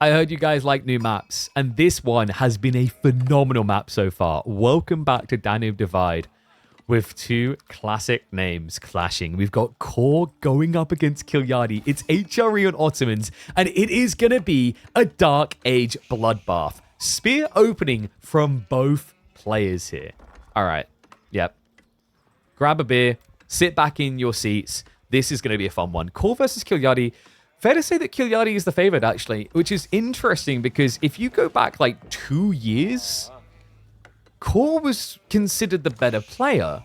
I heard you guys like new maps, and this one has been a phenomenal map so far. Welcome back to Danube Divide with two classic names clashing. We've got Core going up against Kilyadi. It's HRE on Ottomans, and it is going to be a Dark Age bloodbath. Spear opening from both players here. All right. Yep. Grab a beer, sit back in your seats. This is going to be a fun one. Core versus Kilyadi. Fair to say that Kilyadi is the favorite, actually, which is interesting because if you go back like 2 years, Core was considered the better player,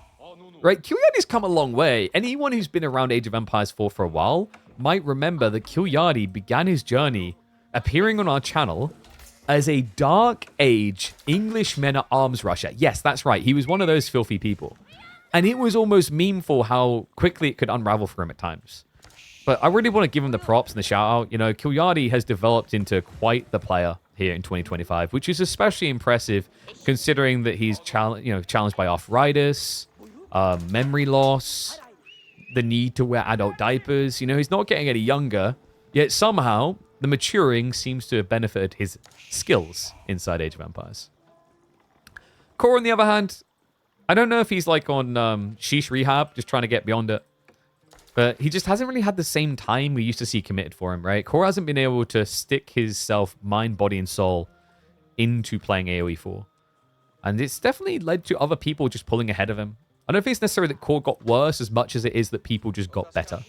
right? Kilyadi's come a long way. Anyone who's been around Age of Empires 4 for a while might remember that Kilyadi began his journey appearing on our channel as a Dark Age English men-at-arms rusher. Yes, that's right. He was one of those filthy people. And it was almost meme for how quickly it could unravel for him at times. But I really want to give him the props and the shout-out. You know, Kilyadi has developed into quite the player here in 2025, which is especially impressive considering that he's challenged by arthritis, memory loss, the need to wear adult diapers. You know, he's not getting any younger, yet somehow the maturing seems to have benefited his skills inside Age of Empires. Core, on the other hand, I don't know if he's like on sheesh rehab, just trying to get beyond it. But he just hasn't really had the same time we used to see committed for him, right? Core hasn't been able to stick his self, mind, body, and soul into playing AoE 4. And it's definitely led to other people just pulling ahead of him. I don't think it's necessarily that Core got worse as much as it is that people just got better.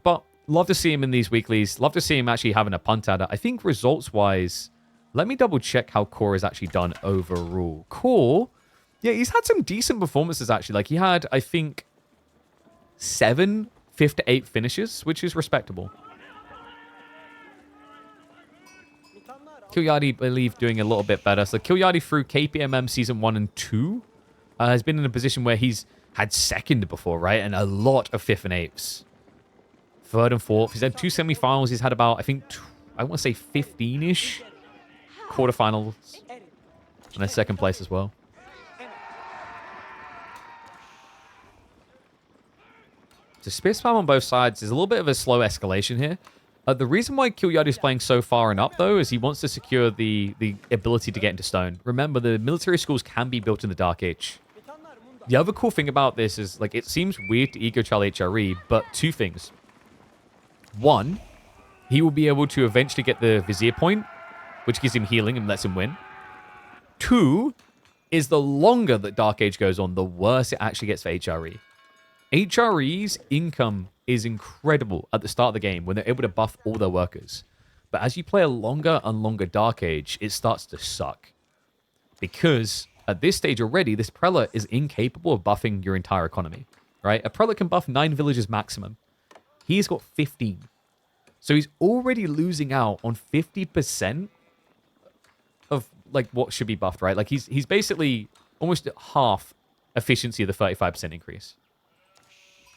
But love to see him in these weeklies. Love to see him actually having a punt at it. I think results-wise, let me double-check how Core has actually done overall. Core, yeah, he's had some decent performances, actually. Like, he had, I think, 7 5th to 8th finishes, which is respectable. Kilyadi, I believe, doing a little bit better. So Kilyadi through KPMM Season 1 and 2 has been in a position where he's had 2nd before, right? And a lot of 5th and 8ths. 3rd and 4th. He's had 2 semifinals. He's had about, I think, I want to say 15-ish quarterfinals. And a 2nd place as well. So spear spam on both sides is a little bit of a slow escalation here. The reason why Kilyadi is playing so far and up, though, is he wants to secure the ability to get into stone. Remember, the military schools can be built in the Dark Age. The other cool thing about this is, like, it seems weird to Ego Chal HRE, but 2 things. 1, he will be able to eventually get the Vizier point, which gives him healing and lets him win. 2, is the longer that Dark Age goes on, the worse it actually gets for HRE. HRE's income is incredible at the start of the game when they're able to buff all their workers. But as you play a longer and longer Dark Age, it starts to suck. Because at this stage already, this prelate is incapable of buffing your entire economy. Right? A prelate can buff 9 villages maximum. He's got 15. So he's already losing out on 50% of like what should be buffed, right? Like he's basically almost at half efficiency of the 35% increase.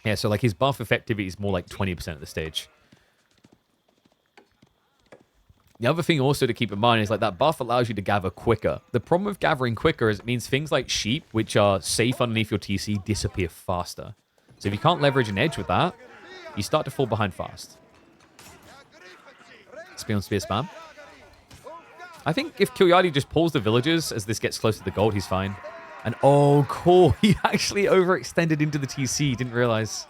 Yeah, so like his buff effectivity is more like 20% at the stage. The other thing also to keep in mind is like that buff allows you to gather quicker. The problem with gathering quicker is it means things like sheep, which are safe underneath your TC, disappear faster. So if you can't leverage an edge with that, you start to fall behind fast. Spear on spear spam. I think if Kilyadi just pulls the villagers as this gets close to the gold, he's fine. And oh, cool. He actually overextended into the TC. Didn't realize.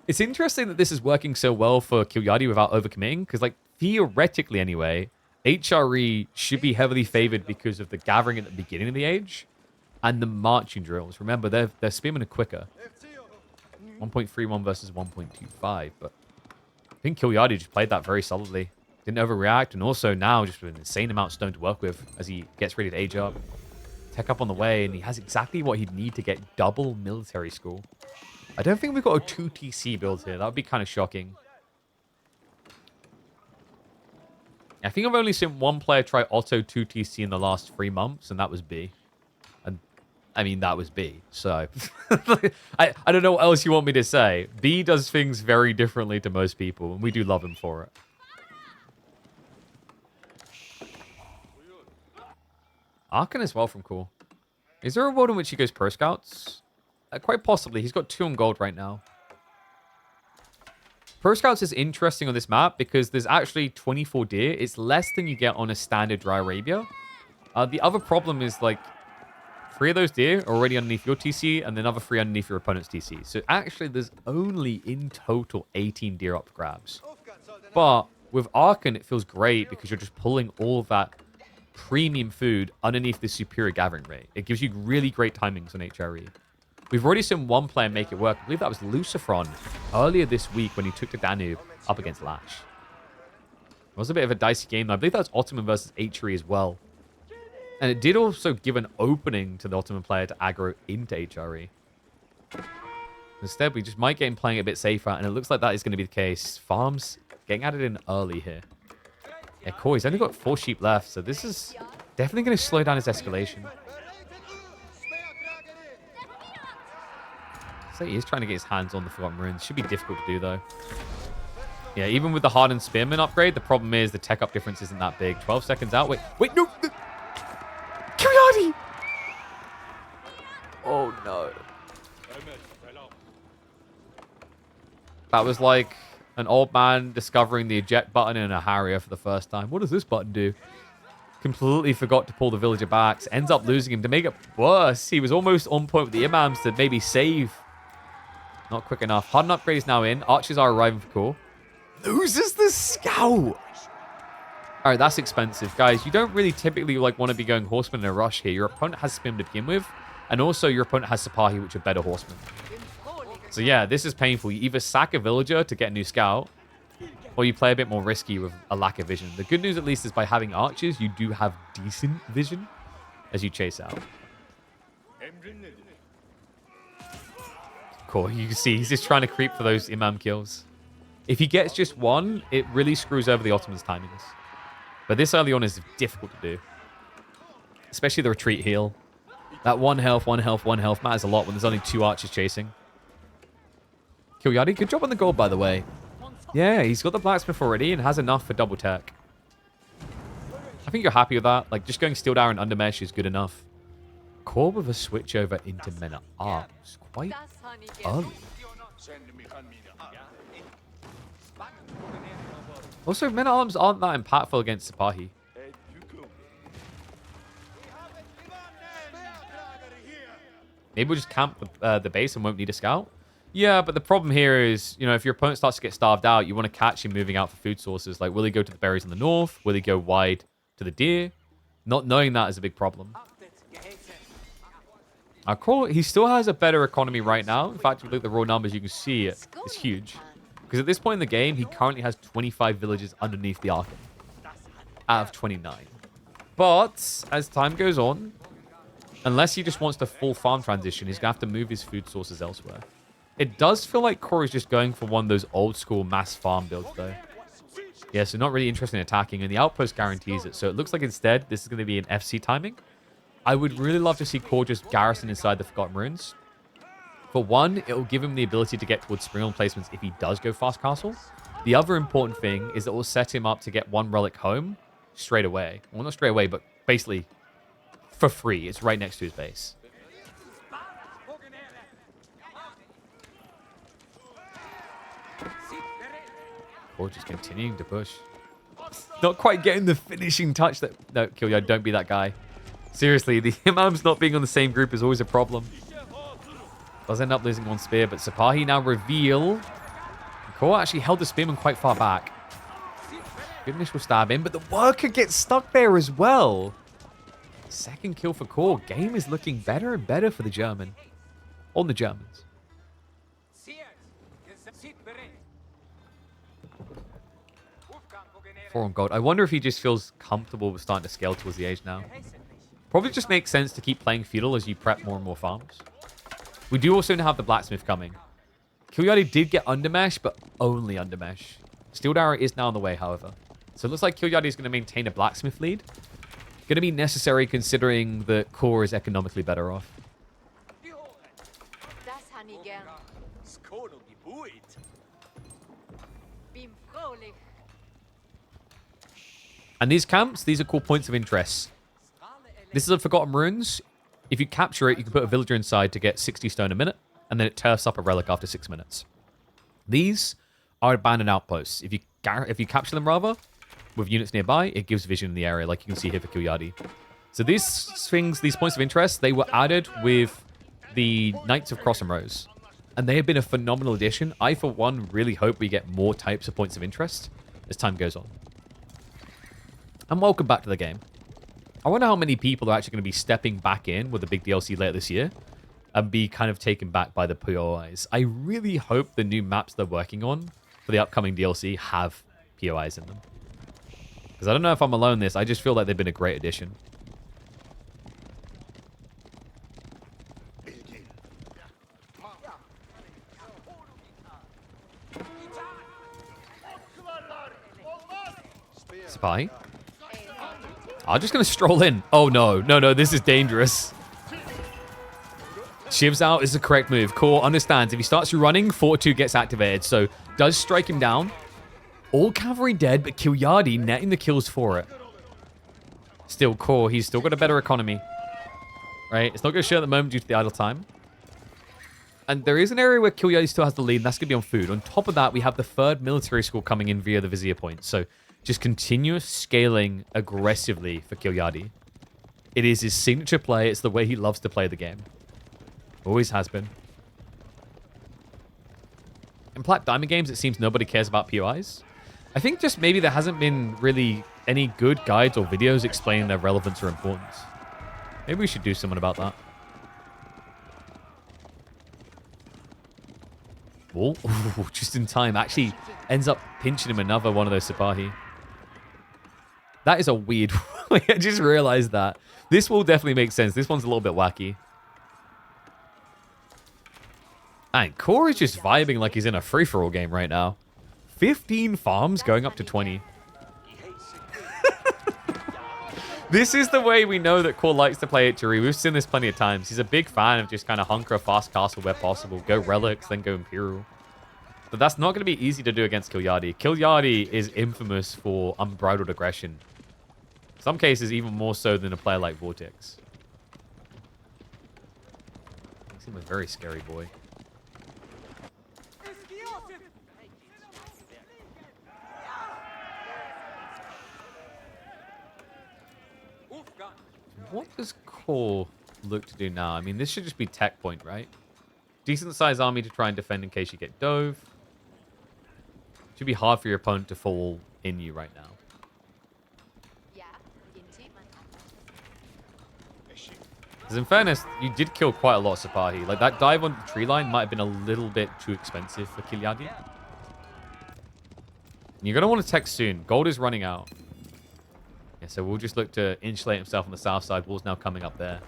It's interesting that this is working so well for Kilyadi without overcommitting. Because, like, theoretically anyway, HRE should be heavily favored because of the gathering at the beginning of the age and the marching drills. Remember, their spearmen are quicker. 1.31 versus 1.25. But I think Kilyadi just played that very solidly. Didn't overreact. And also now just an insane amount of stone to work with as he gets ready to age up. Tech up on the way, and he has exactly what he'd need to get double military school. I don't think we've got a 2 TC build here. That would be kind of shocking. I think I've only seen one player try auto 2 TC in the last 3 months, and that was B. And I mean, that was B. So I don't know what else you want me to say. B does things very differently to most people, and we do love him for it. Arkan as well from Cool. Is there a world in which he goes Pro Scouts? Quite possibly. He's got 2 on gold right now. Pro Scouts is interesting on this map because there's actually 24 deer. It's less than you get on a standard Dry Arabia. The other problem is, like, 3 of those deer are already underneath your TC, and another 3 underneath your opponent's TC. So actually, there's only, in total, 18 deer up for grabs. But with Archon, it feels great because you're just pulling all of that premium food underneath the superior gathering rate. It gives you really great timings on HRE. We've already seen one player make it work. I believe that was Lucifron earlier this week when he took the Danube up against Lash. It was a bit of a dicey game. I believe that was Ottoman versus HRE as well. And it did also give an opening to the Ottoman player to aggro into HRE. Instead, we just might get him playing a bit safer, and it looks like that is going to be the case. Farms getting added in early here. Yeah, cool. He's only got 4 sheep left, so this is definitely going to slow down his escalation. So he is trying to get his hands on the Forgotten Ruins. Should be difficult to do, though. Yeah, even with the Hardened Spearman upgrade, the problem is the tech up difference isn't that big. 12 seconds out. Wait, no! Kiriadi! Oh, no. That was like an old man discovering the eject button in a Harrier for the first time. What does this button do? Completely forgot to pull the villager back. Ends up losing him. To make it worse, he was almost on point with the imams to maybe save. Not quick enough. Harden upgrade is now in. Archers are arriving for core. Loses the scout. All right, that's expensive. Guys, you don't really typically want to be going horsemen in a rush here. Your opponent has Spim to begin with. And also your opponent has Sipahi, which are better horsemen. So yeah, this is painful. You either sack a villager to get a new scout, or you play a bit more risky with a lack of vision. The good news, at least, is by having archers, you do have decent vision as you chase out. Cool. You can see he's just trying to creep for those imam kills. If he gets just one, it really screws over the Ottoman's timings. But this early on is difficult to do. Especially the retreat heal. That one health matters a lot when there's only 2 archers chasing. Kilyadi, good job on the gold, by the way. Yeah, he's got the blacksmith already and has enough for double tech. I think you're happy with that. Like, just going Steel Dagger and Undermesh is good enough. Core with a switch over into Men at Arms. Quite early. Also, Men at Arms aren't that impactful against Sipahi. Maybe we'll just camp the base and won't need a scout. Yeah, but the problem here is, you know, if your opponent starts to get starved out, you want to catch him moving out for food sources. Like, will he go to the berries in the north? Will he go wide to the deer? Not knowing that is a big problem. He still has a better economy right now. In fact, if you look at the raw numbers, you can see it's huge. Because at this point in the game, he currently has 25 villages underneath the Archon. Out of 29. But, as time goes on, unless he just wants to full farm transition, he's going to have to move his food sources elsewhere. It does feel like Core is just going for one of those old school mass farm builds, though. Yeah, so not really interested in attacking, and the outpost guarantees it. So it looks like instead, this is going to be an FC timing. I would really love to see Core just garrison inside the Forgotten Ruins. For one, it will give him the ability to get towards Spring placements if he does go fast castle. The other important thing is it will set him up to get one relic home straight away. Well, not straight away, but basically for free. It's right next to his base. Core just continuing to push. Not quite getting the finishing touch that... No, Kilyard, don't be that guy. Seriously, the Imams not being on the same group is always a problem. Does end up losing one spear, but Sipahi now reveal. Core actually held the spearman quite far back. Good initial stab in, but the worker gets stuck there as well. Second kill for Core. Game is looking better and better for the German. On the Germans. 4 on gold. I wonder if he just feels comfortable with starting to scale towards the age now. Probably just makes sense to keep playing feudal as you prep more and more farms. We do also have the blacksmith coming. Kilyadi did get undermesh, but only undermesh. Steel Dagger is now on the way, however. So it looks like Kilyadi is going to maintain a blacksmith lead. Going to be necessary considering that Core is economically better off. And these camps, these are cool points of interest. This is a Forgotten Ruins. If you capture it, you can put a villager inside to get 60 stone a minute, and then it turfs up a relic after 6 minutes. These are abandoned outposts. If you capture them rather with units nearby, it gives vision in the area, like you can see here for Kilyadi. So these things, these points of interest, they were added with the Knights of Cross and Rose. And they have been a phenomenal addition. I, for one, really hope we get more types of points of interest as time goes on. And welcome back to the game. I wonder how many people are actually going to be stepping back in with a big DLC later this year and be kind of taken back by the POIs. I really hope the new maps they're working on for the upcoming DLC have POIs in them. Because I don't know if I'm alone in this. I just feel like they've been a great addition. Spy. I'm just going to stroll in. Oh, no. No, this is dangerous. Shivs out is the correct move. Core understands if he starts running, Fortitude gets activated. So, does strike him down. All cavalry dead, but Kilyadi netting the kills for it. Still, Core, he's still got a better economy. Right? It's not going to show at the moment due to the idle time. And there is an area where Kilyadi still has the lead, and that's going to be on food. On top of that, we have the third military school coming in via the Vizier point. So, just continuous scaling aggressively for Kilyadi. It is his signature play. It's the way he loves to play the game. Always has been. In Plat Diamond games, it seems nobody cares about POIs. I think just maybe there hasn't been really any good guides or videos explaining their relevance or importance. Maybe we should do something about that. Oh, just in time. Actually ends up pinching him another one of those Sipahi. That is a weird... I just realized that. This will definitely make sense. This one's a little bit wacky. And Core is just vibing like he's in a free-for-all game right now. 15 farms going up to 20. This is the way we know that Core likes to play HRE. We've seen this plenty of times. He's a big fan of just kind of hunker a fast castle where possible. Go Relics, then go Imperial. But that's not going to be easy to do against Kilyadi. Kilyadi is infamous for unbridled aggression. In some cases, even more so than a player like Vortex. Makes him a very scary boy. What does Core look to do now? I mean, this should just be tech point, right? Decent sized army to try and defend in case you get dove. Should be hard for your opponent to fall in you right now. Because in fairness, you did kill quite a lot of Sipahi. Like, that dive on the tree line might have been a little bit too expensive for Kilyadi. You're going to want to tech soon. Gold is running out. Yeah, so we'll just look to insulate himself on the south side. Wall's now coming up there.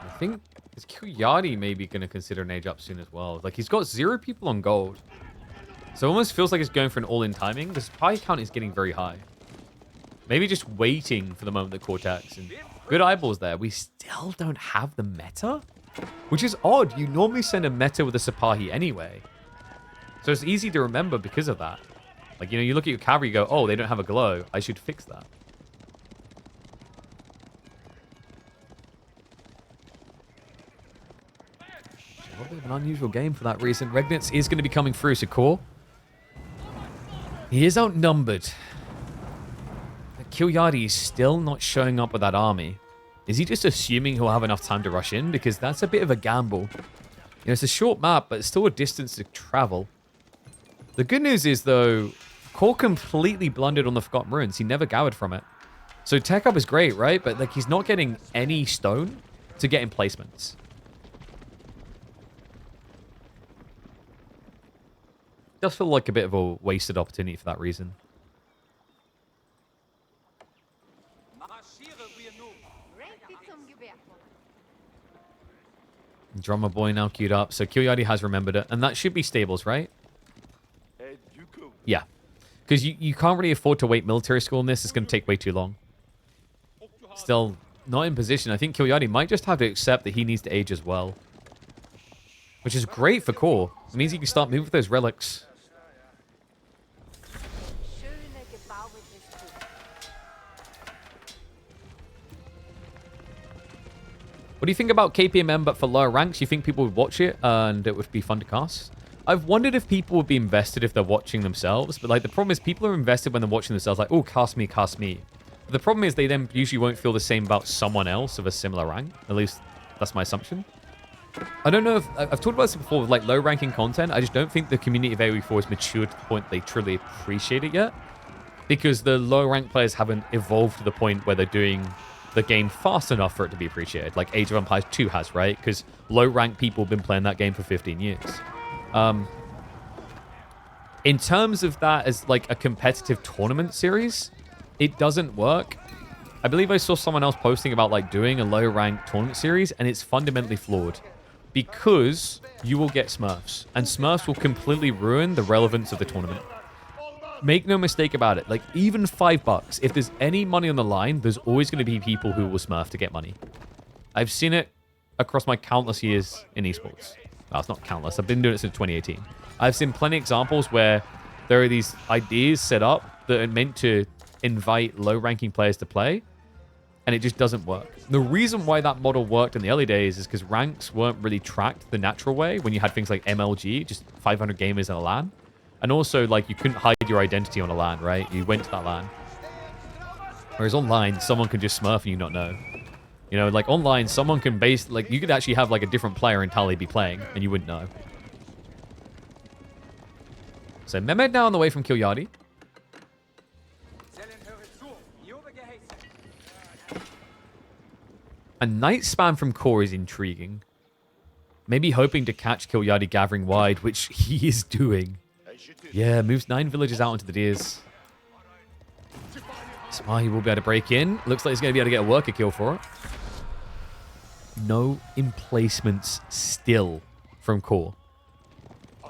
I think is Kilyadi maybe going to consider an age up soon as well. Like, he's got 0 people on gold. So it almost feels like he's going for an all-in timing. The spy count is getting very high. Maybe just waiting for the moment that Cortex. And good eyeballs there. We still don't have the meta? Which is odd. You normally send a meta with a Sipahi anyway. So it's easy to remember because of that. Like, you know, you look at your cavalry, you go, oh, they don't have a glow. I should fix that. A little bit of an unusual game for that reason. Regnitz is going to be coming through, so Core. He is outnumbered. But Kilyadi is still not showing up with that army. Is he just assuming he'll have enough time to rush in? Because that's a bit of a gamble. You know, it's a short map, but it's still a distance to travel. The good news is, though, Core completely blundered on the Forgotten Ruins. He never gathered from it. So tech up is great, right? But like, he's not getting any stone to get in placements. Does feel like a bit of a wasted opportunity for that reason. Drummer boy now queued up. So Kilyadi has remembered it. And that should be stables, right? Yeah. Because you can't really afford to wait military school in this. It's going to take way too long. Still not in position. I think Kilyadi might just have to accept that he needs to age as well. Which is great for Core. It means he can start moving with those relics. What do you think about KPMM but for lower ranks? You think people would watch it and it would be fun to cast? I've wondered if people would be invested if they're watching themselves, but like the problem is people are invested when they're watching themselves, like, oh, cast me, cast me. But the problem is they then usually won't feel the same about someone else of a similar rank. At least that's my assumption. I don't know if I've talked about this before with like low ranking content. I just don't think the community of AoE4 has matured to the point they truly appreciate it yet, because the low rank players haven't evolved to the point where they're doing the game fast enough for it to be appreciated, like Age of Empires 2 has, right? Because low rank people have been playing that game for 15 years. In terms of that as like a competitive tournament series, it doesn't work. I believe I saw someone else posting about like doing a low rank tournament series, and it's fundamentally flawed because you will get Smurfs, and Smurfs will completely ruin the relevance of the tournament. Make no mistake about it. Like, even $5, if there's any money on the line, there's always going to be people who will Smurf to get money. I've seen it across my countless years in esports. Well, it's not countless. I've been doing it since 2018. I've seen plenty of examples where there are these ideas set up that are meant to invite low-ranking players to play, and it just doesn't work. The reason why that model worked in the early days is because ranks weren't really tracked the natural way when you had things like MLG, just 500 gamers in a LAN. And also, like, you couldn't hide your identity on a LAN, right? You went to that LAN. Whereas online, someone can just Smurf and you not know. You know, like, online, someone can like, you could actually have, like, a different player entirely be playing, and you wouldn't know. So, Mehmed now on the way from KillerPigeon. A night spam from Core is intriguing. Maybe hoping to catch KillerPigeon gathering wide, which he is doing. Yeah, moves 9 villagers out into the Deers. He will be able to break in. Looks like he's going to be able to get a worker kill for it. No emplacements still from Core.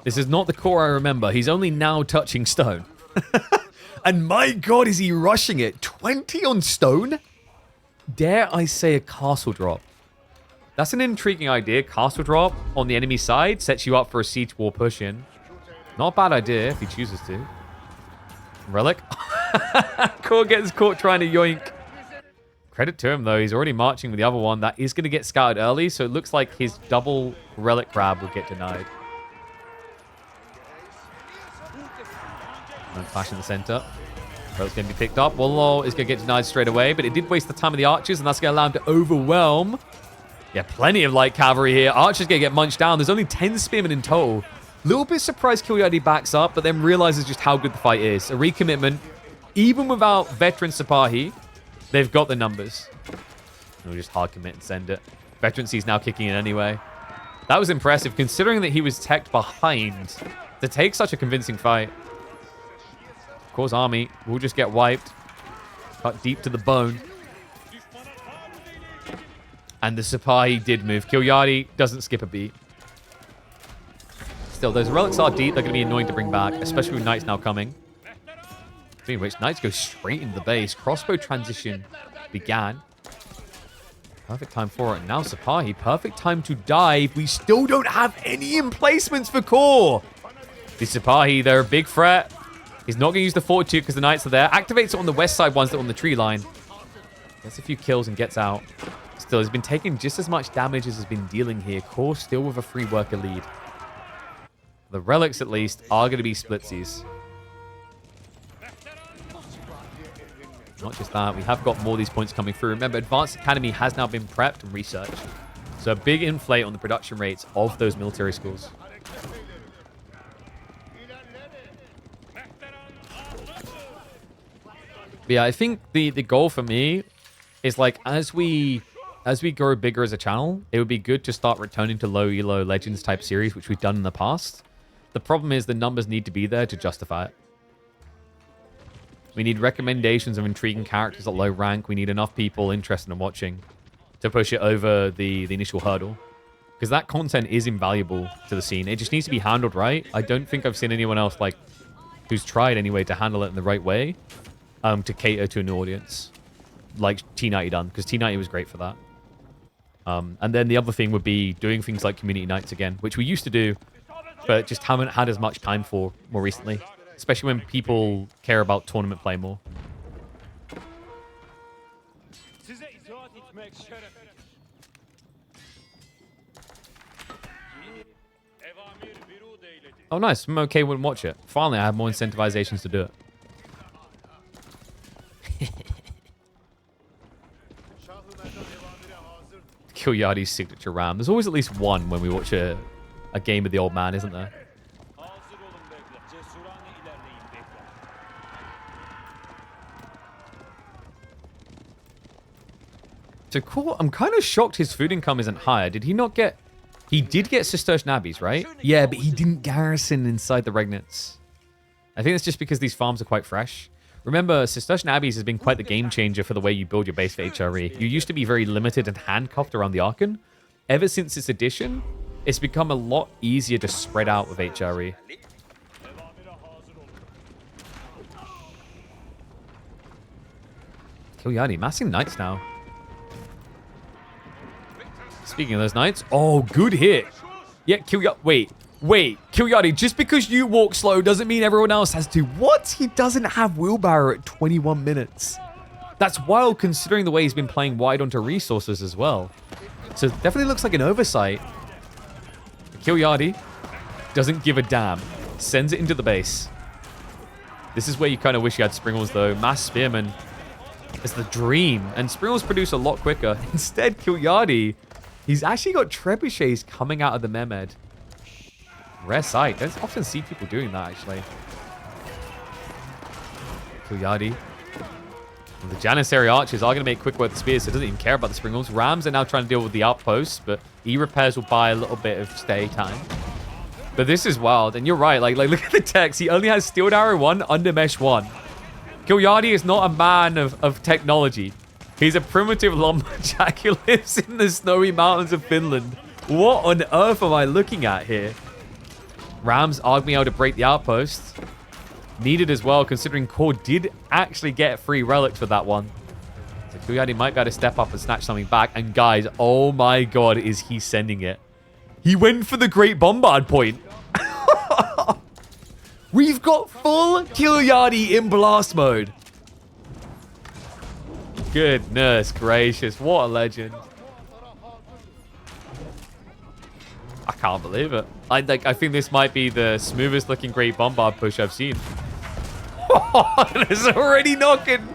This is not the Core I remember. He's only now touching stone. And my god, is he rushing it? 20 on stone? Dare I say a castle drop? That's an intriguing idea. Castle drop on the enemy side sets you up for a siege war push in. Not a bad idea if he chooses to. Relic. Core gets caught trying to yoink. Credit to him, though. He's already marching with the other one. That is going to get scouted early, so it looks like his double relic grab will get denied. No flash in the center. Relic's going to be picked up. Wallow is going to get denied straight away, but it did waste the time of the archers, and that's going to allow him to overwhelm. Yeah, plenty of light cavalry here. Archer's going to get munched down. There's only 10 spearmen in total. Little bit surprised KillerPigeon backs up, but then realizes just how good the fight is. A recommitment. Even without veteran Sipahi, they've got the numbers. We'll just hard commit and send it. Veteran C's now kicking in anyway. That was impressive, considering that he was teched behind to take such a convincing fight. Of course, army will just get wiped. Cut deep to the bone. And the Sipahi did move. KillerPigeon doesn't skip a beat. Still, those relics are deep. They're going to be annoying to bring back, especially with Knights now coming. Speaking of which, Knights go straight into the base. Crossbow transition began. Perfect time for it. Now Sipahi, perfect time to dive. We still don't have any emplacements for Core. The Sipahi, they're a big threat. He's not going to use the Fortitude because the Knights are there. Activates it on the west side ones that are on the tree line. Gets a few kills and gets out. Still, he's been taking just as much damage as has been dealing here. Core still with a free worker lead. The relics, at least, are going to be splitsies. Not just that, we have got more of these points coming through. Remember, Advanced Academy has now been prepped and researched. So a big inflate on the production rates of those military schools. But yeah, I think the goal for me is like as we grow bigger as a channel, it would be good to start returning to low elo legends type series, which we've done in the past. The problem is the numbers need to be there to justify it. We need recommendations of intriguing characters at low rank. We need enough people interested in watching to push it over the initial hurdle. Because that content is invaluable to the scene. It just needs to be handled right. I don't think I've seen anyone else like who's tried anyway to handle it in the right way to cater to an audience like T90 done. Because T90 was great for that. And then the other thing would be doing things like community nights again, which we used to do, but just haven't had as much time for more recently. Especially when people care about tournament play more. Oh, nice. Okay, wouldn't watch it. Finally, I have more incentivizations to do it. Kill signature ram. There's always at least one when we watch a game of the old man, isn't there? So cool. I'm kind of shocked his food income isn't higher. Did he not get... He did get Cistercian Abbeys, right? Yeah, but he didn't garrison inside the Regnates. I think it's just because these farms are quite fresh. Remember, Cistercian Abbeys has been quite the game changer for the way you build your base for HRE. You used to be very limited and handcuffed around the Archon. Ever since its addition, it's become a lot easier to spread out with HRE. Kill massing knights now. Speaking of those knights, oh, good hit. Yeah, wait, Kill just because you walk slow doesn't mean everyone else has to. What? He doesn't have wheelbarrow at 21 minutes. That's wild considering the way he's been playing wide onto resources as well. So it definitely looks like an oversight. Kill doesn't give a damn. Sends it into the base. This is where you kind of wish you had Springles though. Mass Spearman is the dream. And Springles produce a lot quicker. Instead, Kill he's actually got trebuchets coming out of the Mehmed. Rare sight. Don't often see people doing that, actually. Kill Well, the Janissary archers are going to make quick work of the spears, so it doesn't even care about the Springles. Rams are now trying to deal with the outposts, but E-repairs will buy a little bit of stay time. But this is wild, and you're right. Like look at the text. He only has Steeled Arrow 1, Undermesh 1. Kill is not a man of technology. He's a primitive lumberjack who lives in the snowy mountains of Finland. What on earth am I looking at here? Rams are being able to break the outpost. Needed as well, considering Core did actually get free relics for that one. So Kuyadi might be able to step up and snatch something back. And guys, oh my god, is he sending it. He went for the Great Bombard point. We've got full Kilyadi in blast mode. Goodness gracious, what a legend. I can't believe it. I think this might be the smoothest looking Great Bombard push I've seen. It's already knocking.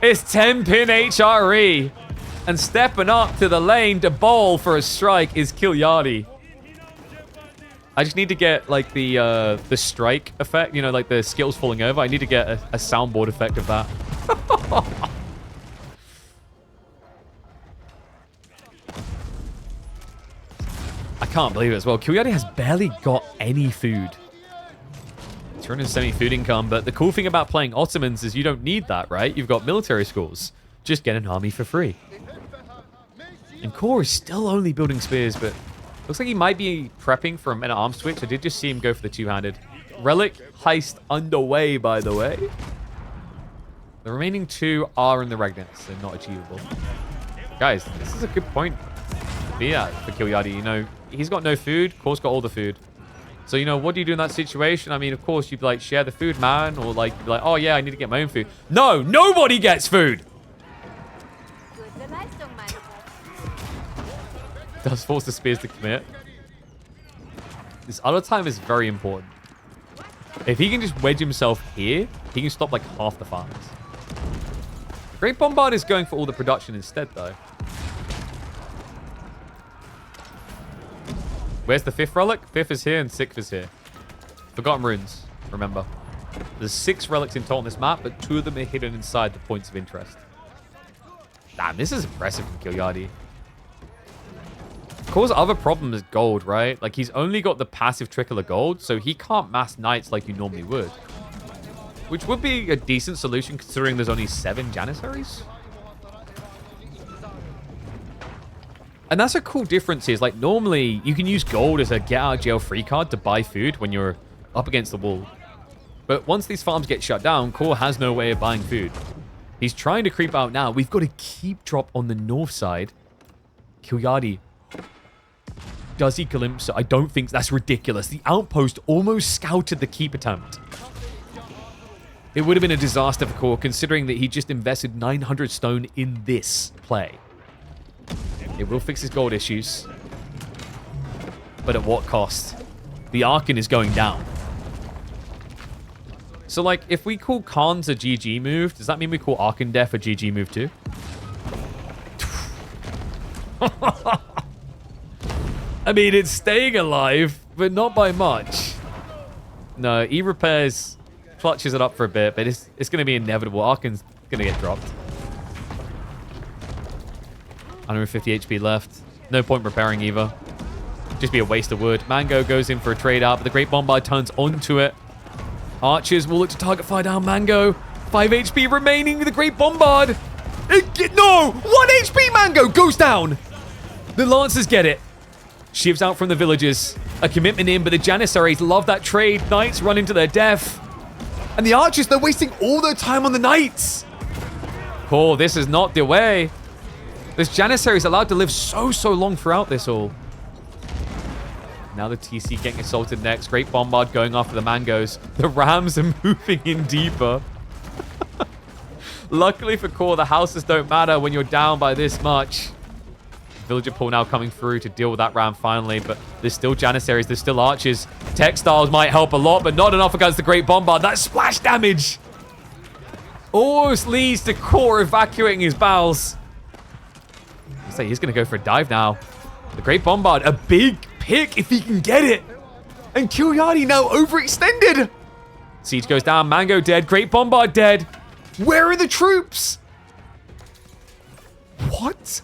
It's 10-pin HRE. And stepping up to the lane to bowl for a strike is Kilyadi. I just need to get like the strike effect, you know, like the skills falling over. I need to get a soundboard effect of that. I can't believe it as well. Kilyadi has barely got any food. 270 food income, but the cool thing about playing Ottomans is you don't need that, right? You've got military schools. Just get an army for free. And Core is still only building spears, but looks like he might be prepping for a men-at-arms switch. I did just see him go for the two-handed. Relic heist underway, by the way. The remaining two are in the Regnates. They're not achievable. Guys, this is a good point. Yeah, for Kilyadi, you know, he's got no food. Core's got all the food. So, you know, what do you do in that situation? I mean, of course, you'd like share the food, man. Or like, be like, oh, yeah, I need to get my own food. No, nobody gets food. Does force the spears to commit. This other time is very important. If he can just wedge himself here, he can stop like half the farms. Great Bombard is going for all the production instead, though. Where's the fifth relic? Fifth is here and sixth is here. Forgotten runes, remember. There's 6 relics in total on this map, but 2 of them are hidden inside the points of interest. Damn, this is impressive from Kilyadi. Core's other problem is gold, right? Like, he's only got the passive trickle of gold, so he can't mass knights like you normally would. Which would be a decent solution considering there's only 7 Janissaries. And that's a cool difference here. Is like, normally, you can use gold as a get-out-of-jail-free card to buy food when you're up against the wall. But once these farms get shut down, Core has no way of buying food. He's trying to creep out now. We've got a keep drop on the north side. Kilyadi. Does he glimpse? I don't think that's ridiculous. The outpost almost scouted the keep attempt. It would have been a disaster for Core, considering that he just invested 900 stone in this play. It will fix his gold issues. But at what cost? the Archon is going down. So, like, if we call Khan's a GG move, does that mean we call Archon Death a GG move too? I mean, it's staying alive, but not by much. No, E repairs, clutches it up for a bit, but it's going to be inevitable. Archon's going to get dropped. 150 HP left. No point repairing either. Just be a waste of wood. Mango goes in for a trade out, but the Great Bombard turns onto it. Archers will look to target fire down Mango. 5 HP remaining with the Great Bombard. No! 1 HP Mango goes down. The Lancers get it. Shivs out from the villagers. A commitment in, but the Janissaries love that trade. Knights run into their death. And the Archers, they're wasting all their time on the Knights. Oh, this is not the way. This Janissary is allowed to live so long throughout this all. Now the TC getting assaulted next. Great Bombard going after the Mangoes. The Rams are moving in deeper. Luckily for Core, the houses don't matter when you're down by this much. Villager pool now coming through to deal with that Ram finally, but there's still Janissaries, there's still Archers. Textiles might help a lot, but not enough against the Great Bombard. That splash damage almost leads to Core evacuating his bowels. He's going to go for a dive now. The Great Bombard, a big pick if he can get it. And Kilyadi now overextended. Siege goes down. Mango dead. Great Bombard dead. Where are the troops? What?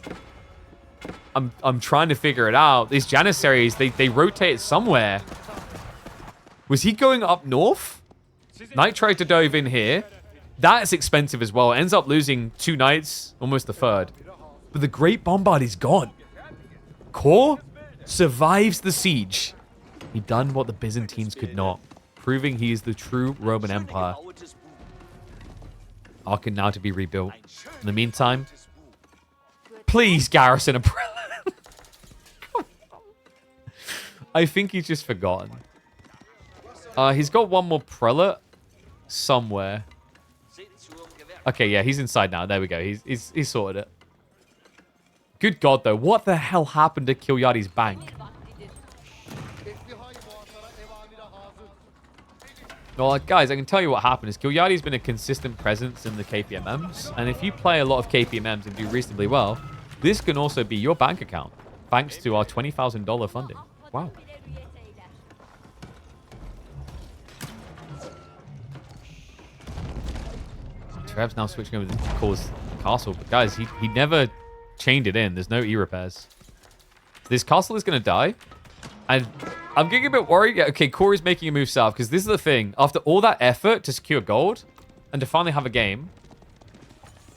I'm trying to figure it out. These Janissaries, they rotate somewhere. Was he going up north? Knight tried to dive in here. That's expensive as well. Ends up losing 2 knights, almost the third. But the Great Bombard is gone. Core survives the siege. He done what the Byzantines could not, proving he is the true Roman Empire. Archon now to be rebuilt. In the meantime, please garrison a prelate. I think he's just forgotten. He's got one more prelate somewhere. Okay, yeah, he's inside now. There we go. He's sorted it. Good God, though. What the hell happened to Kilyadi's bank? Well, guys, I can tell you what happened is Kilyadi's been a consistent presence in the KPMMs. And if you play a lot of KPMMs and do reasonably well, this can also be your bank account. Thanks to our $20,000 funding. Wow. Trev's now switching over to Core's castle. But guys, he never chained it in. There's no E-repairs. This castle is going to die. And I'm getting a bit worried. Yeah, okay, Core is making a move south. Because this is the thing. After all that effort to secure gold and to finally have a game,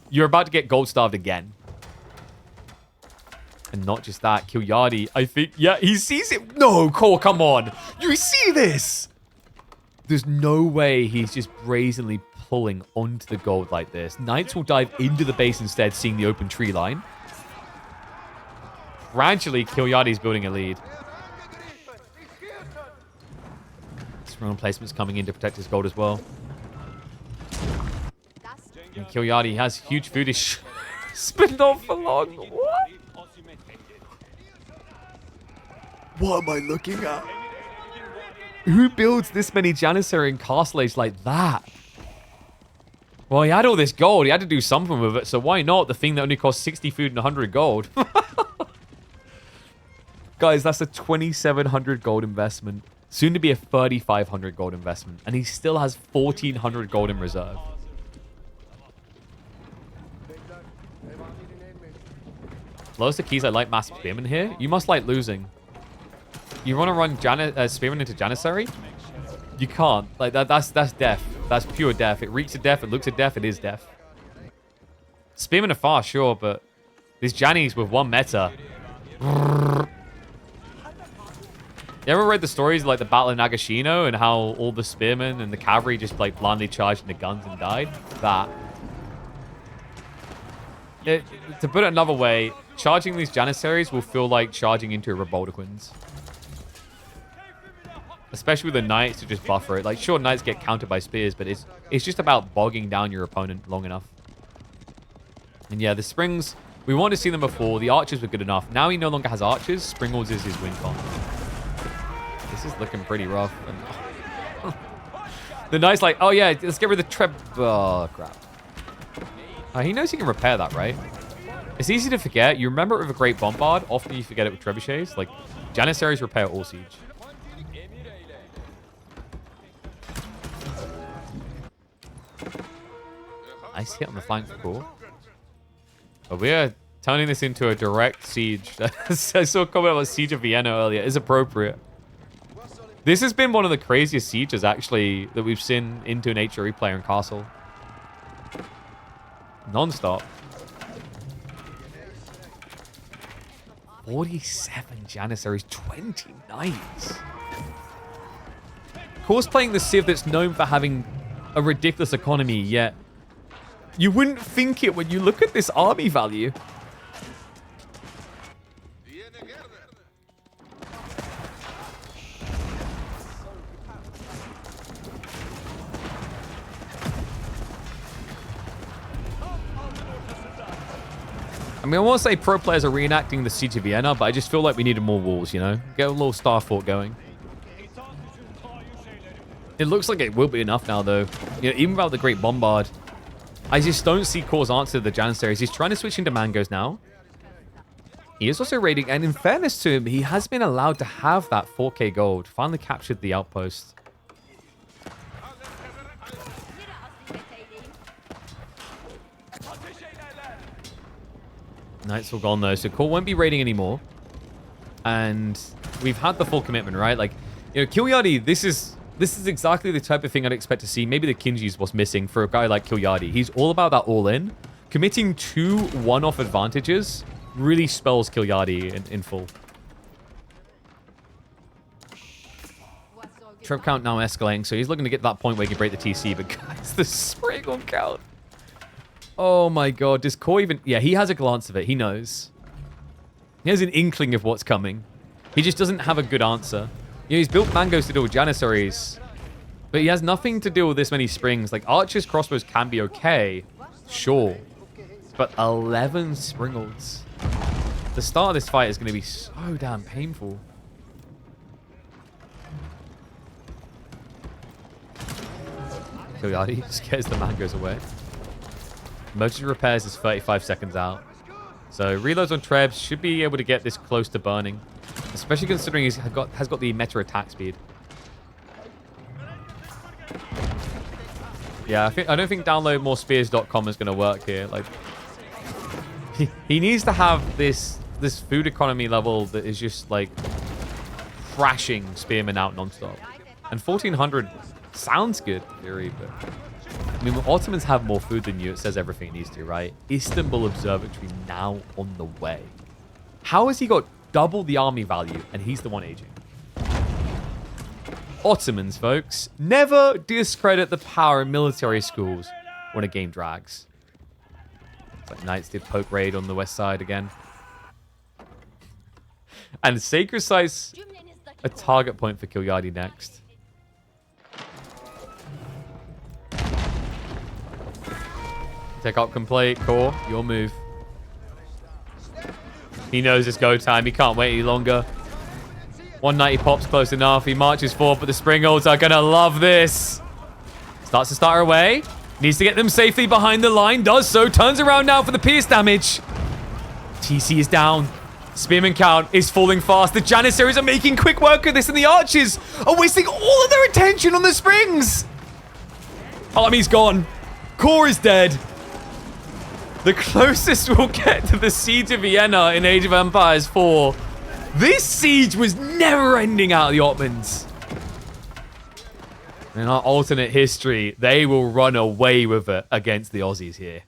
you're about to get gold starved again. And not just that. Kilyadi, I think... Yeah, he sees it. No, Core, come on. You see this? There's no way he's just brazenly pulling onto the gold like this. Knights will dive into the base instead, seeing the open tree line. Gradually, Kilyadi's building a lead. Strong placements coming in to protect his gold as well. And Kilyadi has huge food. He's spin off for long. What? What am I looking at? Who builds this many Janissary and Castle Age like that? Well, he had all this gold. He had to do something with it. So why not the thing that only costs 60 food and 100 gold? Guys, that's a 2,700 gold investment. Soon to be a 3,500 gold investment. And he still has 1,400 gold in reserve. Lowest the keys, I like mass spearman here. You must like losing. You want to run spearman into Janissary? You can't. Like that's death. That's pure death. It reeks of death. It looks at death. It is death. Spearmen are fast, sure, but these Jannies with one meta. You ever read the stories like the Battle of Nagashino and how all the spearmen and the cavalry just like blindly charged into guns and died? That. To put it another way, charging these Janissaries will feel like charging into a Reboldaquins. Especially with the Knights to just buffer it. Like, sure, Knights get countered by spears, but it's just about bogging down your opponent long enough. And yeah, the Springs, we wanted to see them before. The Archers were good enough. Now he no longer has Archers. Springles is his win con. This is looking pretty rough. And the knight's like, oh yeah, let's get rid of the treb. Oh, crap. He knows he can repair that, right? It's easy to forget. You remember it with a great bombard. Often you forget it with trebuchets. Like, Janissaries repair all siege. Nice hit on the flank for Core. But we are turning this into a direct siege. I saw a comment about Siege of Vienna earlier. It's appropriate. This has been one of the craziest sieges, actually, that we've seen into an HRE player in Castle. Non-stop. 47 Janissaries, 20 knights. Of course, playing the Civ that's known for having a ridiculous economy, yet you wouldn't think it when you look at this army value. I mean, I won't say pro players are reenacting the Siege of Vienna, but I just feel like we needed more walls, you know? Get a little star fort going. It looks like it will be enough now, though. You know, even without the Great Bombard, I just don't see Core's answer to the Janissaries. He's trying to switch into Mangoes now. He is also raiding, and in fairness to him, he has been allowed to have that 4k gold. Finally captured the outpost. Knights all gone, though, so Core won't be raiding anymore. And we've had the full commitment, right? Like, you know, Kilyadi, this is exactly the type of thing I'd expect to see. Maybe the Kinji's what's missing for a guy like Kilyadi. He's all about that all-in. Committing 2 one-off advantages really spells Kilyadi in full. Trip count now escalating, so he's looking to get to that point where he can break the TC, but guys, the spring on count. Oh my god, does Core even... Yeah, he has a glance of it. He knows. He has an inkling of what's coming. He just doesn't have a good answer. You know, he's built Mangoes to deal with Janissaries, but he has nothing to deal with this many springs. Like, Archers, Crossbows can be okay, sure, but 11 Springolds. The start of this fight is going to be so damn painful. Kilyadi scares the Mangoes away. Emergency repairs is 35 seconds out. So reloads on Trebs should be able to get this close to burning. Especially considering he's has got the meta attack speed. Yeah, I don't think downloadmorespears.com is going to work here. Like, he needs to have this food economy level that is just like crashing spearmen out non-stop. And 1400 sounds good in theory, but I mean, when Ottomans have more food than you, it says everything it needs to, right? Istanbul Observatory now on the way. How has he got double the army value and he's the one aging? Ottomans, folks. Never discredit the power of military schools when a game drags. But Knights did poke raid on the west side again. And Sacred Site's a target point for Kilyadi next. Take up complete. Core, your move. He knows it's go time. He can't wait any longer. 190 pops close enough. He marches forward, but the Springolds are going to love this. Starts to start away. Needs to get them safely behind the line. Does so. Turns around now for the pierce damage. TC is down. Spearman count is falling fast. The Janissaries are making quick work of this, and the Archers are wasting all of their attention on the Springs. Army's gone. Core is dead. The closest we'll get to the Siege of Vienna in Age of Empires 4. This siege was never ending out of the Ottomans. In our alternate history, they will run away with it against the Aussies here.